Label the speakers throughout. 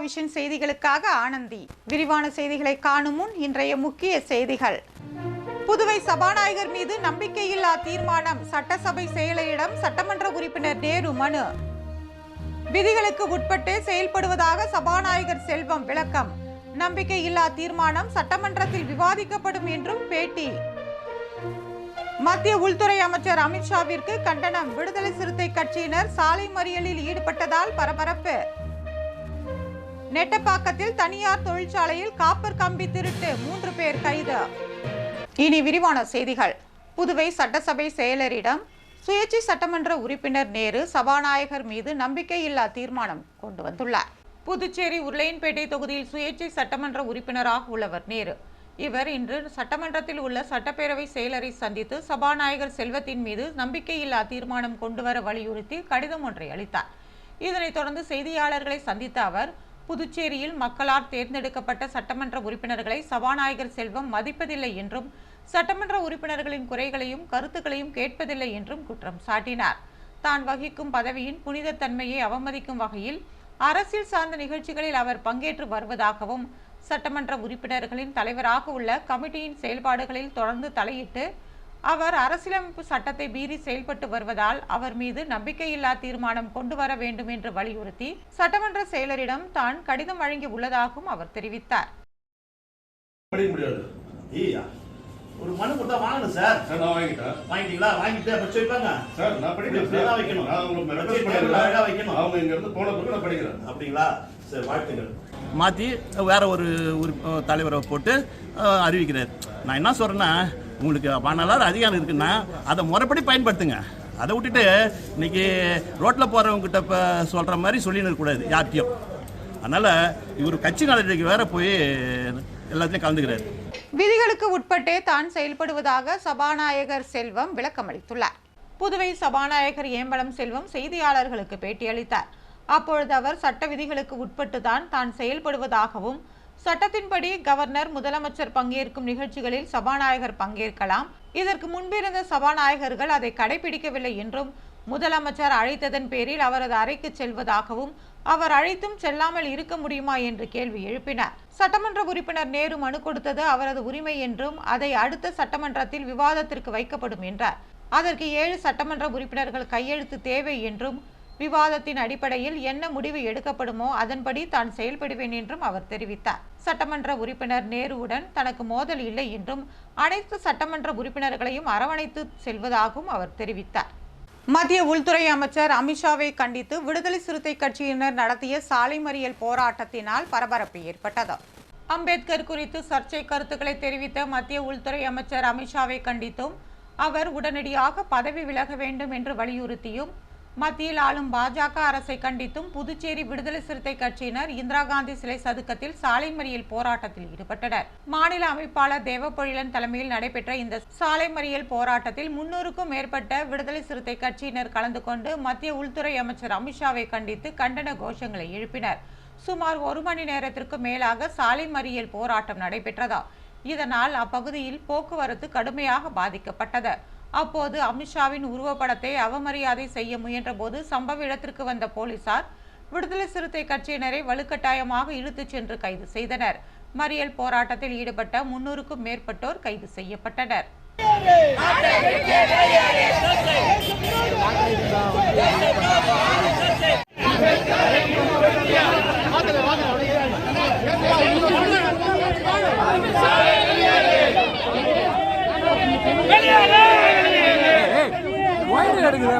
Speaker 1: Vision செய்திகளுக்காக ஆனந்தி. விரிவான செய்திகளை காணும் முன் இன்றைய முக்கிய செய்திகள். புதுவை சபாநாயகர் மீது நம்பிக்கையில்லா தீர்மானம், சட்டசபை செயலரிடம் சட்டமன்ற உறுப்பினர் நேரு மனு. விதிகளுக்கு உட்பட்டு செயல்படுவதாக சபாநாயகர் செல்வம் விளக்கம். நம்பிக்கையில்லா தீர்மானம் சட்டமன்றத்தில் விவாதிக்கப்படும் என்றும் பேட்டி. மத்திய உள்துறை அமைச்சர் அமித்ஷாவிற்கு கண்டனம். விடுதலை சிறுத்தை கட்சியினர் சாலை மறியலில் ஈடுபட்டதால் பரபரப்பு. நெட்டப்பாக்கத்தில் தனியார் தொழிற்சாலையில் காப்பர் கம்பி திருட்டு, 3 பேர் கைது. இனி விரிவான செய்திகள். புதுவை சட்டசபை செயலரிடம் சுயேட்சை சட்டமன்ற உறுப்பினர் நேரு சபாநாயகர் மீது நம்பிக்கையில்லா தீர்மானம் கொண்டு வந்துள்ளார். புதுச்சேரி உருளையன்பேட்டை தொகுதியில் சுயேட்சை சட்டமன்ற உறுப்பினராக உள்ளவர் நேரு. இவர் இன்று சட்டமன்றத்தில் உள்ள சட்டப்பேரவை செயலரை சந்தித்து சபாநாயகர் செல்வத்தின் மீது நம்பிக்கையில்லா தீர்மானம் கொண்டுவர வலியுறுத்தி கடிதம் ஒன்றை அளித்தார். இதனைத் தொடர்ந்து செய்தியாளர்களை சந்தித்த அவர், புதுச்சேரியில் மக்களால் தேர்ந்தெடுக்கப்பட்ட சட்டமன்ற உறுப்பினர்களை சபாநாயகர் செல்வம் மதிப்பதில்லை என்றும் சட்டமன்ற உறுப்பினர்களின் குறைகளையும் கருத்துக்களையும் கேட்பதில்லை என்றும் குற்றம் சாட்டினார். தான் வகிக்கும் பதவியின் புனித தன்மையை அவமதிக்கும் வகையில் அரசியல் சார்ந்த நிகழ்ச்சிகளில் அவர் பங்கேற்று வருவதாகவும், சட்டமன்ற உறுப்பினர்களின் தலைவராக உள்ள கமிட்டியின் செயல்பாடுகளில் தொடர்ந்து தலையிட்டு அவர் அரசியலமைப்பு சட்டத்தை மீறி செயல்பட்டு வருவதால் அவர் மீது நம்பிக்கையில்லா தீர்மானம் கொண்டு வர வேண்டும் என்று வலியுறுத்தி சட்டமன்ற செயலரிடம் தான் கடிதம் வழங்கி உள்ளதாகவும் அவர் தெரிவித்தார்.
Speaker 2: ஒரு மனு கொடுத்தா வாங்கணும் சார்.
Speaker 3: நான் வாங்கிட்டேன்.
Speaker 2: வாங்கிட்டீங்களா? வாங்கிட்டு அப்ப சொல்லிப்பாங்க
Speaker 3: சார். நான் படிக்கிறேன்.
Speaker 2: நான் வைக்கணும்.
Speaker 3: நான் உங்களுக்கு ரெக்வெஸ்ட் பண்ணிக்கிறேன்.
Speaker 2: வைக்கணும்.
Speaker 3: அவங்க இங்க இருந்து போன பிறகு நான் படிக்கிறேன்.
Speaker 2: அப்படிங்களா? சரி, வாழ்த்துங்கள். மாற்றி வேற ஒரு தலைவரை போட்டு அறிவிக்கிறார். நான் என்ன சொல்றேன்னா, உங்களுக்கு பணலார் அதிகாரம் இருக்குன்னா அதை முறைப்படி பயன்படுத்துங்க. அதை விட்டுட்டு இன்னைக்கு ரோட்டில் போகிறவங்ககிட்ட இப்போ சொல்கிற மாதிரி சொல்லின்னு இருக்கக்கூடாது யார்கிட்டையும். அதனால் இவர் கட்சி நடவடிக்கை வேற போய் எல்லாத்தையும் கலந்துக்கிறார்.
Speaker 1: விதிகளுக்கு உட்பட்டே தான் செயல்படுவதாக சபாநாயகர் செல்வம் விளக்கமளித்துள்ளார். புதுவை சபாநாயகர் ஏம்பலம் செல்வம் செய்தியாளர்களுக்கு பேட்டியளித்தார். அப்பொழுது அவர் சட்ட விதிகளுக்கு உட்பட்டுதான் தான் செயல்படுவதாகவும், சட்டத்தின்படி கவர்னர், முதலமைச்சர் பங்கேற்கும் நிகழ்ச்சிகளில் சபாநாயகர் பங்கேற்கலாம், இதற்கு முன்பிருந்த சபாநாயகர்கள் அதை கடைபிடிக்கவில்லை என்றும், முதலமைச்சர் அழைத்ததன் பேரில் அவரது அறைக்கு செல்வதாகவும், அவர் அழைத்தும் செல்லாமல் இருக்க முடியுமா என்று கேள்வி எழுப்பினார். சட்டமன்ற உறுப்பினர் நேரு மனு கொடுத்தது அவரது உரிமை என்றும் அதை அடுத்த சட்டமன்றத்தில் விவாதத்திற்கு வைக்கப்படும் என்றார். அதற்கு 7 சட்டமன்ற உறுப்பினர்கள் கையெழுத்து தேவை என்றும், விவாதத்தின் அடிப்படையில் என்ன முடிவு எடுக்கப்படுமோ அதன்படி தான் செயல்படுவேன் என்றும் அவர் தெரிவித்தார். சட்டமன்ற உறுப்பினர் நேருவுடன் தனக்கு மோதல் இல்லை என்றும், அனைத்து சட்டமன்ற உறுப்பினர்களையும் அரவணைத்து செல்வதாகவும் அவர் தெரிவித்தார். மத்திய உள்துறை அமைச்சர் அமித்ஷாவை கண்டித்து விடுதலை சிறுத்தை கட்சியினர் நடத்திய சாலை மறியல் போராட்டத்தினால் பரபரப்பு ஏற்பட்டது. அம்பேத்கர் குறித்து சர்ச்சை கருத்துக்களை தெரிவித்த மத்திய உள்துறை அமைச்சர் அமித்ஷாவை கண்டித்தும், அவர் உடனடியாக பதவி விலக வேண்டும் என்று வலியுறுத்தியும், மத்தியில் ஆளும் பாஜக அரசை கண்டித்தும் புதுச்சேரி விடுதலை சிறுத்தை கட்சியினர் இந்திரா காந்தி சிலை சதுக்கத்தில் சாலை மறியல் போராட்டத்தில் ஈடுபட்டனர். மாநில அமைப்பாளர் தேவப்பொழிலன் தலைமையில் நடைபெற்ற இந்த சாலை மறியல் போராட்டத்தில் 300க்கும் மேற்பட்ட விடுதலை சிறுத்தை கட்சியினர் கலந்து கொண்டு மத்திய உள்துறை அமைச்சர் அமித்ஷாவை கண்டித்து கண்டன கோஷங்களை எழுப்பினர். சுமார் 1 மணி நேரத்திற்கு மேலாக சாலை மறியல் போராட்டம் நடைபெற்றதா. இதனால் அப்பகுதியில் போக்குவரத்து கடுமையாக பாதிக்கப்பட்டது. அப்போது அமித்ஷாவின் உருவப்படத்தை அவமரியாதை செய்ய முயன்ற போது சம்பவ இடத்திற்கு வந்த போலீசார் விடுதலை சிறுத்தை கட்சியினரை வலுக்கட்டாயமாக இழுத்துச் சென்று கைது செய்தனர். மறியல் போராட்டத்தில் ஈடுபட்ட 300க்கும் மேற்பட்டோர் கைது செய்யப்பட்டனர்.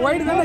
Speaker 4: ஒயிட் தானே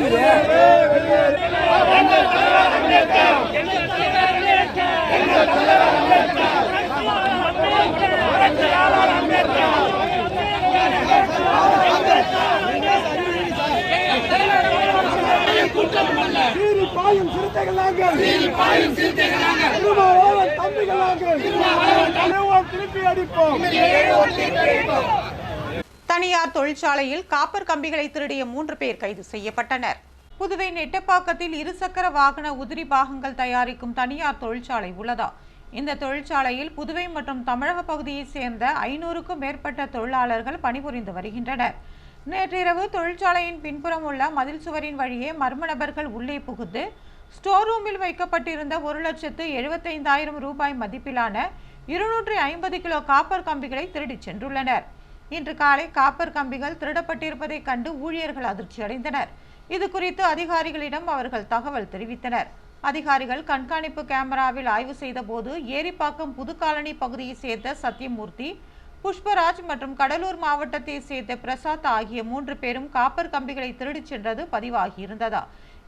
Speaker 1: தனியார் தொழிற்சாலையில் காப்பர் கம்பிகளை திருடிய 3 பேர் கைது செய்யப்பட்டனர். புதுவை நெட்டப்பாக்கத்தில் இருசக்கர வாகன உதிரி பாகங்கள் தயாரிக்கும் தனியார் தொழிற்சாலை உள்ளதா. இந்த தொழிற்சாலையில் புதுவை மற்றும் தமிழக பகுதியைச் சேர்ந்த 500க்கும் மேற்பட்ட தொழிலாளர்கள் பணிபுரிந்து வருகின்றனர். நேற்றிரவு தொழிற்சாலையின் பின்புறம் உள்ள மதில் சுவரின் வழியே மர்ம நபர்கள் உள்ளே புகுந்து ஸ்டோர் ரூமில் வைக்கப்பட்டிருந்த 1,75,000 ரூபாய் மதிப்பிலான 250 கிலோ காப்பர் கம்பிகளை திருடிச் சென்றுள்ளனர். இன்று காலை காப்பர் கம்பிகள் திருடப்பட்டிருப்பதை கண்டு ஊழியர்கள் அதிர்ச்சி அடைந்தனர். இது குறித்து அதிகாரிகளிடம் அவர்கள் தகவல் தெரிவித்தனர். அதிகாரிகள் கண்காணிப்பு கேமராவில் ஆய்வு செய்த போது ஏரிப்பாக்கம் புதுக்காலனி பகுதியை சேர்ந்த சத்தியமூர்த்தி, புஷ்பராஜ் மற்றும் கடலூர் மாவட்டத்தை சேர்ந்த பிரசாத் ஆகிய 3 பேரும் காப்பர் கம்பிகளை திருடிச் சென்றது பதிவாகியிருந்ததா.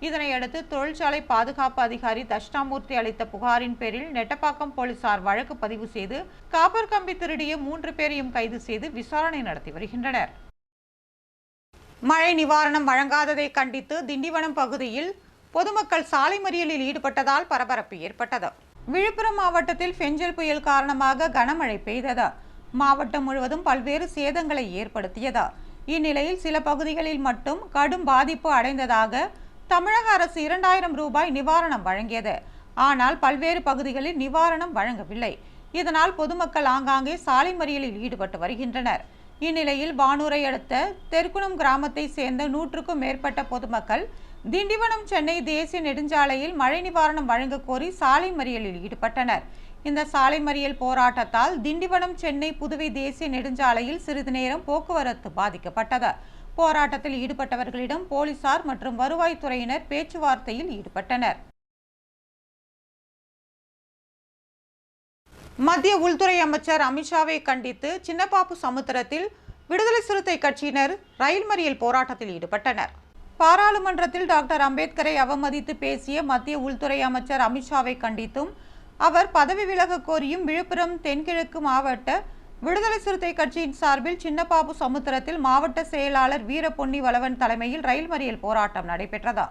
Speaker 1: இதனையடுத்து தொழிற்சாலை பாதுகாப்பு அதிகாரி தட்சிணாமூர்த்தி அளித்த புகாரின் பேரில் நெட்டப்பாக்கம் போலீசார் வழக்கு பதிவு செய்து காப்பர் கம்பி திருடிய 3 பேரையும் கைது செய்து விசாரணை நடத்தி வருகின்றனர். மழை நிவாரணம் வழங்காததை கண்டித்து திண்டிவனம் பகுதியில் பொதுமக்கள் சாலை மறியலில் ஈடுபட்டதால் பரபரப்பு ஏற்பட்டது. விழுப்புரம் மாவட்டத்தில் பெஞ்சல் புயல் காரணமாக கனமழை பெய்தது. மாவட்டம் முழுவதும் பல்வேறு சேதங்களை ஏற்படுத்தியது. இந்நிலையில் சில பகுதிகளில் மட்டும் கடும் பாதிப்பு அடைந்ததாக தமிழக அரசு 2,000 ரூபாய் நிவாரணம் வழங்கியது. ஆனால் பல்வேறு பகுதிகளில் நிவாரணம் வழங்கவில்லை. இதனால் பொதுமக்கள் ஆங்காங்கே சாலை மறியலில் ஈடுபட்டு வருகின்றனர். இந்நிலையில் பானூரை அடுத்த தெற்குணம் கிராமத்தை சேர்ந்த 100க்கும் மேற்பட்ட பொதுமக்கள் திண்டிவனம் சென்னை தேசிய நெடுஞ்சாலையில் மழை நிவாரணம் வழங்க கோரி சாலை மறியலில் ஈடுபட்டனர். இந்த சாலை மறியல் போராட்டத்தால் திண்டிவனம் சென்னை புதுவை தேசிய நெடுஞ்சாலையில் சிறிது நேரம் போக்குவரத்து பாதிக்கப்பட்டது. போராட்டத்தில் ஈடுபட்டவர்களிடம் போலீசார் மற்றும் வருவாய்த்துறையினர் பேச்சுவார்த்தையில் ஈடுபட்டனர். மத்திய உள்துறை அமைச்சர் அமித்ஷாவை கண்டித்து சின்னப்பாப்பு சமுத்திரத்தில் விடுதலை சிறுத்தை கட்சியினர் ரயில் மறியல் போராட்டத்தில் ஈடுபட்டனர். பாராளுமன்றத்தில் டாக்டர் அம்பேத்கரை அவமதித்து பேசிய மத்திய உள்துறை அமைச்சர் அமித்ஷாவை கண்டித்தும் அவர் பதவி விலக கோரியும் விழுப்புரம் தென்கிழக்கு மாவட்ட விடுதலை சிறுத்தை கட்சியின் சார்பில் சின்னப்பாப்பு சமுத்திரத்தில் மாவட்ட செயலாளர் வீரபொன்னி வளவன் தலைமையில் ரயில் மறியல் போராட்டம் நடைபெற்றது.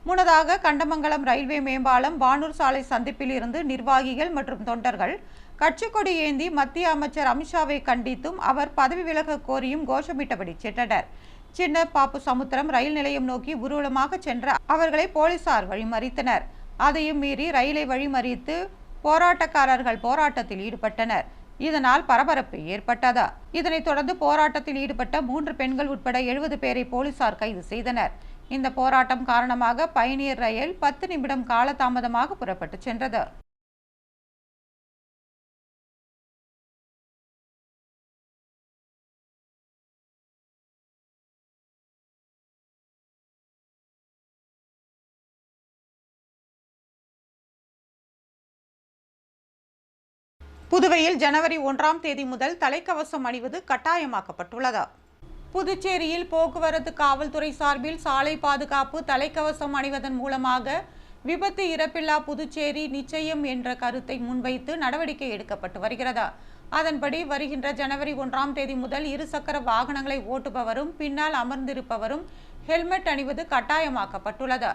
Speaker 1: முன்னதாக கண்டமங்கலம் ரயில்வே மேம்பாலம் பானூர் சாலை சந்திப்பில் இருந்து நிர்வாகிகள் மற்றும் தொண்டர்கள் கட்சி கொடி ஏந்தி மத்திய அமைச்சர் அமித்ஷாவை கண்டித்தும் அவர் பதவி விலக கோரியும் கோஷமிட்டபடி சென்றனர். சின்னப்பாப்பு சமுத்திரம் ரயில் நிலையம் நோக்கி ஊர்வலமாக சென்ற அவர்களை போலீசார் வழிமறித்தனர். அதையும் மீறி ரயிலை வழிமறித்து போராட்டக்காரர்கள் போராட்டத்தில் ஈடுபட்டனர். இதனால் பரபரப்பு ஏற்பட்டது. இதனைத் தொடர்ந்து போராட்டத்தில் ஈடுபட்ட 3 பெண்கள் உட்பட 70 பேரை போலீசார் கைது செய்தனர். இந்த போராட்டம் காரணமாக பயணியர் ரயில் 10 நிமிடம் காலதாமதமாக புறப்பட்டு சென்றது. புதுவையில் ஜனவரி 1ஆம் தேதி முதல் தலைக்கவசம் அணிவது கட்டாயமாக்கப்பட்டுள்ளது. புதுச்சேரியில் போக்குவரத்து காவல்துறை சார்பில் சாலை பாதுகாப்பு தலைக்கவசம் அணிவதன் மூலமாக விபத்து இறப்பில்லா புதுச்சேரி நிச்சயம் என்ற கருத்தை முன்வைத்து நடவடிக்கை எடுக்கப்பட்டு வருகிறது. அதன்படி வருகின்ற ஜனவரி 1ஆம் தேதி முதல் இருசக்கர வாகனங்களை ஓட்டுபவரும் பின்னால் அமர்ந்திருப்பவரும் ஹெல்மெட் அணிவது கட்டாயமாக்கப்பட்டுள்ளது.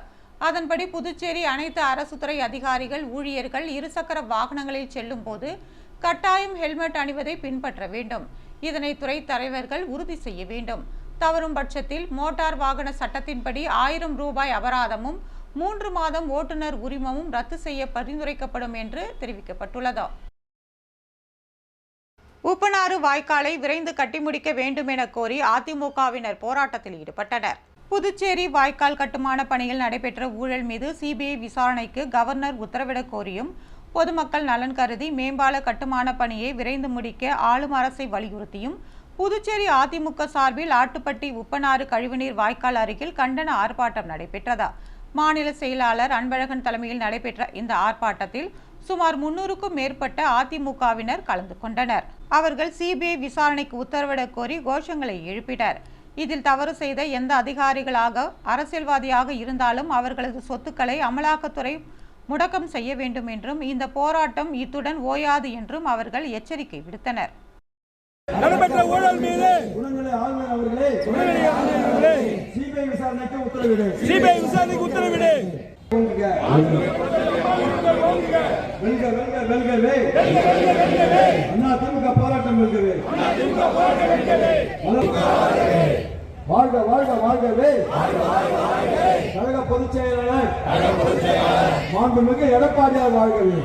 Speaker 1: அதன்படி புதுச்சேரி அனைத்து அரசு துறை அதிகாரிகள் ஊழியர்கள் இருசக்கர வாகனங்களில் செல்லும் போது கட்டாயம் ஹெல்மெட் அணிவதை பின்பற்ற வேண்டும். இதனை துறை தலைவர்கள் உறுதி செய்ய வேண்டும். தவறும் பட்சத்தில் மோட்டார் வாகன சட்டத்தின்படி 1000 ரூபாய் அபராதமும் 3 மாதம் ஓட்டுநர் உரிமமும் ரத்து செய்ய பரிந்துரைக்கப்படும் என்று தெரிவிக்கப்பட்டுள்ளது. உப்பனாறு வாய்க்காலை விரைந்து கட்டி முடிக்க வேண்டும் என கோரி அதிமுகவினர் போராட்டத்தில் ஈடுபட்டனர். புதுச்சேரி வாய்க்கால் கட்டுமான பணியில் நடைபெற்ற ஊழல் மீது சிபிஐ விசாரணைக்கு கவர்னர் உத்தரவிடக் கோரியும் பொதுமக்கள் நலன் கருதி மேம்பால கட்டுமான பணியை விரைந்து முடிக்க ஆளும் அரசை வலியுறுத்தியும் புதுச்சேரி அதிமுக சார்பில் ஆட்டுப்பட்டி உப்பனாறு கழிவுநீர் வாய்க்கால் அருகில் கண்டன ஆர்ப்பாட்டம் நடைபெற்றது. மாநில செயலாளர் அன்பழகன் தலைமையில் நடைபெற்ற இந்த ஆர்ப்பாட்டத்தில் சுமார் 300க்கும் மேற்பட்ட அதிமுகவினர் கலந்து கொண்டனர். அவர்கள் சிபிஐ விசாரணைக்கு உத்தரவிடக் கோரி கோஷங்களை எழுப்பினர். இதில் தவறு செய்த எந்த அதிகாரிகளாக அரசியல்வாதியாக இருந்தாலும் அவர்களது சொத்துக்களை அமலாக்கத்துறை முடக்கம் செய்ய வேண்டும் என்றும் இந்த போராட்டம் இத்துடன் ஓயாது என்றும் அவர்கள் எச்சரிக்கை விடுத்தனர்.
Speaker 4: நடைபெற்ற ஊழல் மீது ஆளுநர் அவர்களே சிபிஐ விசாரணைக்கு உத்தரவிடு. சிபிஐ விசாரணைக்கு உத்தரவிடு. அதிமுக போராட்டம் இருக்குது. வாழ்க வாழ்க வாழ்கவே கழக பொதுச் செயலாளர் மாண்புமிகு எடப்பாடியார் வாழ்கவே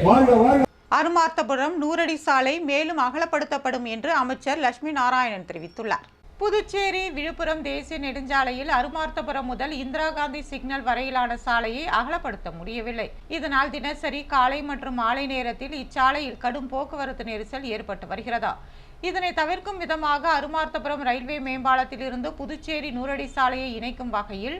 Speaker 4: வாழ்க வாழ்க.
Speaker 1: அருமார்த்தபுரம் 100 அடி சாலை மேலும் அகலப்படுத்தப்படும் என்று அமைச்சர் லட்சுமி நாராயணன் தெரிவித்துள்ளார். புதுச்சேரி விழுப்புரம் தேசிய நெடுஞ்சாலையில் அருமார்த்தபுரம் முதல் இந்திரா காந்தி சிக்னல் வரையிலான சாலையை அகலப்படுத்த முடியவில்லை. இதனால் தினசரி காலை மற்றும் மாலை நேரத்தில் இச்சாலையில் கடும் போக்குவரத்து நெரிசல் ஏற்பட்டு வருகிறதா. இதனை தவிர்க்கும் விதமாக அருமார்த்தபுரம் ரயில்வே மேம்பாலத்தில் இருந்து புதுச்சேரி நூறடி சாலையை இணைக்கும் வகையில்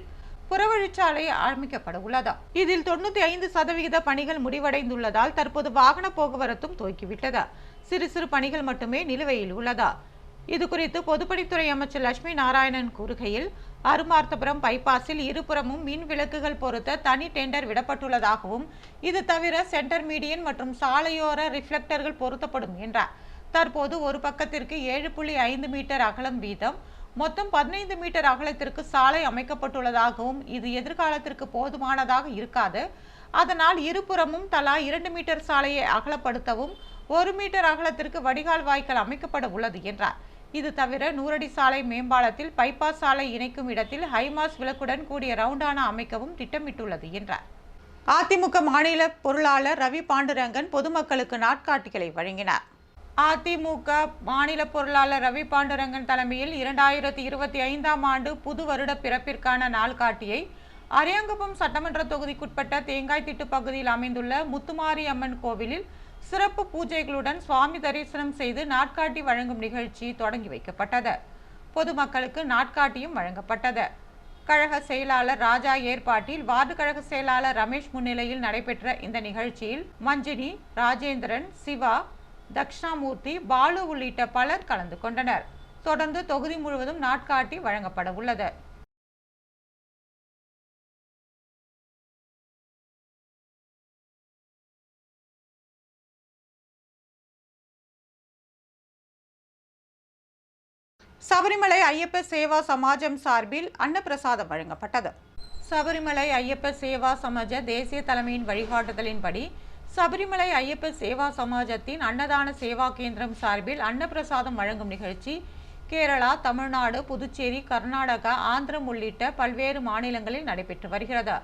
Speaker 1: புறவழிச்சாலை அமைக்கப்பட உள்ளதா. இதில் 95% பணிகள் முடிவடைந்துள்ளதால் தற்போது வாகன போக்குவரத்தும் துவக்கிவிட்டதா. சிறு சிறு பணிகள் மட்டுமே நிலுவையில் உள்ளதா. இதுகுறித்து பொதுப்பணித்துறை அமைச்சர் லட்சுமி நாராயணன் கூறுகையில், அருமார்த்தபுரம் பைபாஸில் இருபுறமும் மின் விளக்குகள் பொருத்த தனி டெண்டர் விடப்பட்டுள்ளதாகவும், இது தவிர சென்டர் மீடியன் மற்றும் சாலையோர ரிஃப்ளெக்டர்கள் பொருத்தப்படும் என்றார். தற்போது ஒரு பக்கத்திற்கு 7.5 மீட்டர் அகலம் வீதம் மொத்தம் 15 மீட்டர் அகலத்திற்கு சாலை அமைக்கப்பட்டுள்ளதாகவும், இது எதிர்காலத்திற்கு போதுமானதாக இருக்காது. அதனால் இருபுறமும் தலா 2 மீட்டர் சாலையை அகலப்படுத்தவும் 1 மீட்டர் அகலத்திற்கு வடிகால் வாய்க்கால் அமைக்கப்பட உள்ளது என்றார். இது தவிர நூறடி சாலை மேம்பாலத்தில் பைபாஸ் சாலை இணைக்கும் இடத்தில் ஹைமாஸ் விளக்குடன் கூடிய ரவுண்டானா அமைக்கவும் திட்டமிட்டுள்ளது என்றார். அதிமுக மாநில பொருளாளர் ரவி பாண்டுரங்கன் பொதுமக்களுக்கு நாட்காட்டிகளை வழங்கினார். அதிமுக மாநில பொருளாளர் ரவி பாண்டுரங்கன் தலைமையில் 2025ஆம் ஆண்டு புது வருட பிறப்பிற்கான நாள்காட்டியை அரியாங்குப்பம் சட்டமன்ற தொகுதிக்குட்பட்ட தேங்காய்திட்டு பகுதியில் அமைந்துள்ள முத்துமாரி அம்மன் கோவிலில் சிறப்பு பூஜைகளுடன் சுவாமி தரிசனம் செய்து நாட்காட்டி வழங்கும் நிகழ்ச்சி தொடங்கி வைக்கப்பட்டது. பொதுமக்களுக்கு நாட்காட்டியும் வழங்கப்பட்டது. கழக செயலாளர் ராஜா ஏற்பாட்டில் வார்டு கழக செயலாளர் ரமேஷ் முன்னிலையில் நடைபெற்ற இந்த நிகழ்ச்சியில் மஞ்சினி, ராஜேந்திரன், சிவா, தக்ஷணாமூர்த்தி, பாலு உள்ளிட்ட பலர் கலந்து கொண்டனர். தொடர்ந்து தொகுதி முழுவதும் நாட்காட்டி வழங்கப்பட உள்ளது. சபரிமலை ஐயப்ப சேவா சமாஜம் சார்பில் அன்னப்பிரசாதம் வழங்கப்பட்டது. சபரிமலை ஐயப்ப சேவா சமாஜ தேசிய தலைமையின் வழிகாட்டுதலின்படி சபரிமலை ஐயப்ப சேவா சமாஜத்தின் அன்னதான சேவா கேந்திரம் சார்பில் அன்னப்பிரசாதம் வழங்கும் நிகழ்ச்சி கேரளா, தமிழ்நாடு, புதுச்சேரி, கர்நாடகா, ஆந்திரம் உள்ளிட்ட பல்வேறு மாநிலங்களில் நடைபெற்று வருகிறது.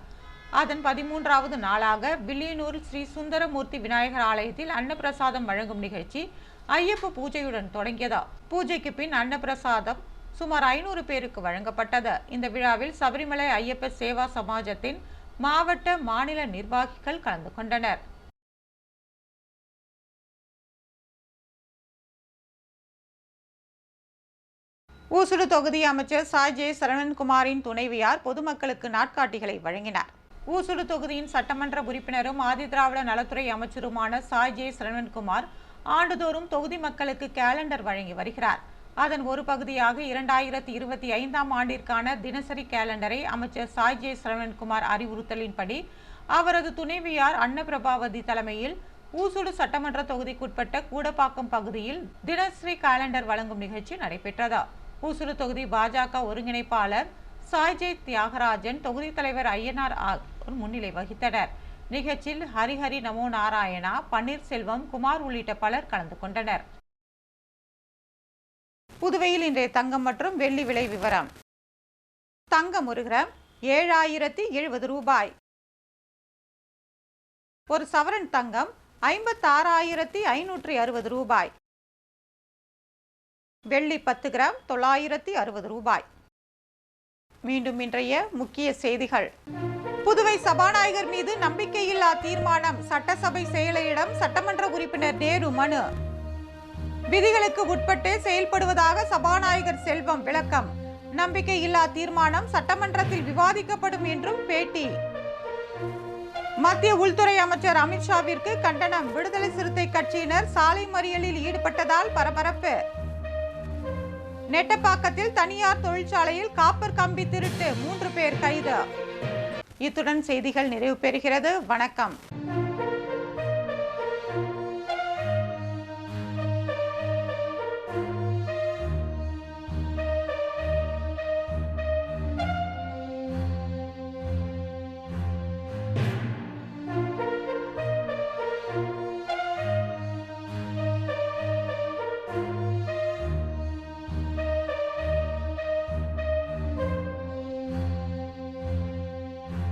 Speaker 1: அதன் 13வது நாளாக வில்லியனூர் ஸ்ரீ சுந்தரமூர்த்தி விநாயகர் ஆலயத்தில் அன்னப்பிரசாதம் வழங்கும் நிகழ்ச்சி ஐயப்ப பூஜையுடன் தொடங்கியது. பூஜைக்கு பின் அன்னப்பிரசாதம் சுமார் 500 பேருக்கு வழங்கப்பட்டது. இந்த விழாவில் சபரிமலை ஐயப்ப சேவா சமாஜத்தின் மாவட்ட, மாநில நிர்வாகிகள் கலந்து கொண்டனர். ஊசுடு தொகுதி அமைச்சர் சாய் ஜே சரவணன்குமாரின் துணைவியார் பொதுமக்களுக்கு நாட்காட்டிகளை வழங்கினார். ஊசுடு தொகுதியின் சட்டமன்ற உறுப்பினரும் ஆதிதிராவிட நலத்துறை அமைச்சருமான சாய் ஜே சரவணன்குமார் ஆண்டுதோறும் தொகுதி மக்களுக்கு கேலண்டர் வழங்கி வருகிறார். அதன் ஒரு பகுதியாக 2025ஆம் ஆண்டிற்கான தினசரி கேலண்டரை அமைச்சர் சாய் ஜே சரவணன்குமார் அறிவுறுத்தலின்படி அவரது துணைவியார் அன்னபிரபாவதி தலைமையில் ஊசுடு சட்டமன்ற தொகுதிக்குட்பட்ட கூடப்பாக்கம் பகுதியில் தினசரி கேலண்டர் வழங்கும் நிகழ்ச்சி நடைபெற்றது. ஊசுடு தொகுதி பாஜக ஒருங்கிணைப்பாளர் சாய்ஜே தியாகராஜன், தொகுதி தலைவர் ஐயனார் ஆகியோர் முன்னிலை வகித்தனர். நிகழ்ச்சியில் ஹரிஹரி, நமோ நாராயணா, பன்னீர்செல்வம், குமார் உள்ளிட்ட பலர் கலந்து கொண்டனர். புதுவையில் இன்றைய தங்கம் மற்றும் வெள்ளி விலை விவரம். தங்கம் 1 கிராம் 7070 ரூபாய். ஒரு சவரன் தங்கம் 56,560 ரூபாய். வெள்ளி 10 கிராம் 960 ரூபாய். மீண்டும் இன்றைய முக்கிய செய்திகள். புதுவை சபாநாயகர் மீது நம்பிக்கையில்லா தீர்மானம், சட்டசபை செயலரிடம் சட்டமன்ற உறுப்பினர் நேரு மனு. விதிகளுக்கு உட்பட்டு செயல்படுவதாக சபாநாயகர் செல்வம் விளக்கம். நம்பிக்கையில்லா தீர்மானம் சட்டமன்றத்தில் விவாதிக்கப்படும் என்றும் பேட்டி. மத்திய உள்துறை அமைச்சர் அமித்ஷாவிற்கு கண்டனம். விடுதலை சிறுத்தை கட்சியினர் சாலை மறியலில் ஈடுபட்டதால் பரபரப்பு. நெட்டப்பாக்கத்தில் தனியார் தொழிற்சாலையில் காப்பர் கம்பி திருட்டு, 3 பேர் கைது. இத்துடன் செய்திகள் நிறைவு பெறுகிறது. வணக்கம்.